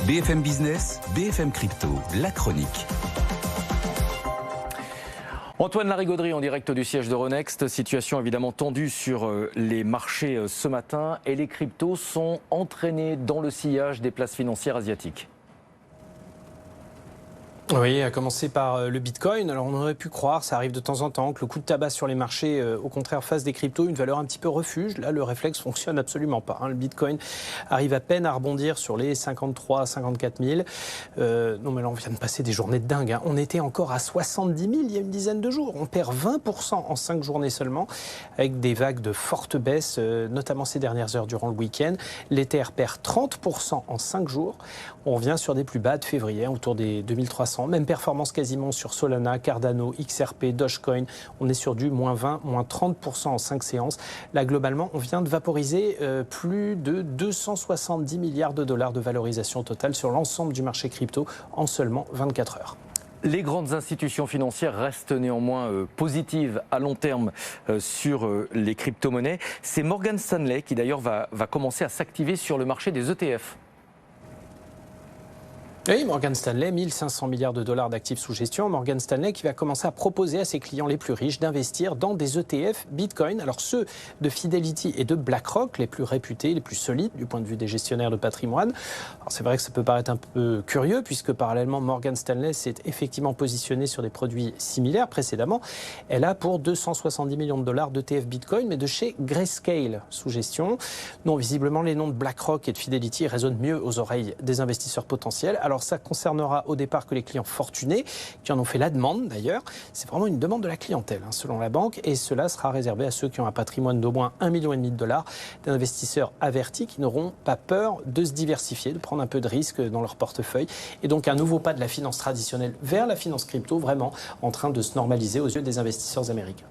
BFM Business, BFM Crypto, la chronique. Antoine Larigauderie en direct du siège d'Euronext. Situation évidemment tendue sur les marchés ce matin et les cryptos sont entraînés dans le sillage des places financières asiatiques. Oui, à commencer par le Bitcoin. Alors on aurait pu croire, ça arrive de temps en temps, que le coup de tabac sur les marchés, au contraire, fasse des cryptos une valeur un petit peu refuge. Là, le réflexe fonctionne absolument pas. Le Bitcoin arrive à peine à rebondir sur les 53 à 54 000. Non, mais là, on vient de passer des journées de dingue. On était encore à 70 000 il y a une dizaine de jours. On perd 20% en 5 journées seulement, avec des vagues de fortes baisses, notamment ces dernières heures durant le week-end. L'Ether perd 30% en 5 jours. On revient sur des plus bas de février, autour des 2300. Même performance quasiment sur Solana, Cardano, XRP, Dogecoin. On est sur du moins 20, moins 30% en 5 séances. Là, globalement, on vient de vaporiser plus de 270 milliards de dollars de valorisation totale sur l'ensemble du marché crypto en seulement 24 heures. Les grandes institutions financières restent néanmoins positives à long terme sur les crypto-monnaies. C'est Morgan Stanley qui d'ailleurs va commencer à s'activer sur le marché des ETF. Oui, Morgan Stanley, 1500 milliards de dollars d'actifs sous gestion. Morgan Stanley qui va commencer à proposer à ses clients les plus riches d'investir dans des ETF Bitcoin. Alors ceux de Fidelity et de BlackRock, les plus réputés, les plus solides du point de vue des gestionnaires de patrimoine. Alors c'est vrai que ça peut paraître un peu curieux puisque parallèlement Morgan Stanley s'est effectivement positionné sur des produits similaires précédemment. Elle a pour 270 millions de dollars d'ETF Bitcoin mais de chez Grayscale sous gestion. Non, visiblement les noms de BlackRock et de Fidelity résonnent mieux aux oreilles des investisseurs potentiels. Alors ça concernera au départ que les clients fortunés, qui en ont fait la demande d'ailleurs. C'est vraiment une demande de la clientèle, selon la banque, et cela sera réservé à ceux qui ont un patrimoine d'au moins 1,5 million de dollars, d'investisseurs avertis qui n'auront pas peur de se diversifier, de prendre un peu de risque dans leur portefeuille. Et donc un nouveau pas de la finance traditionnelle vers la finance crypto, vraiment en train de se normaliser aux yeux des investisseurs américains.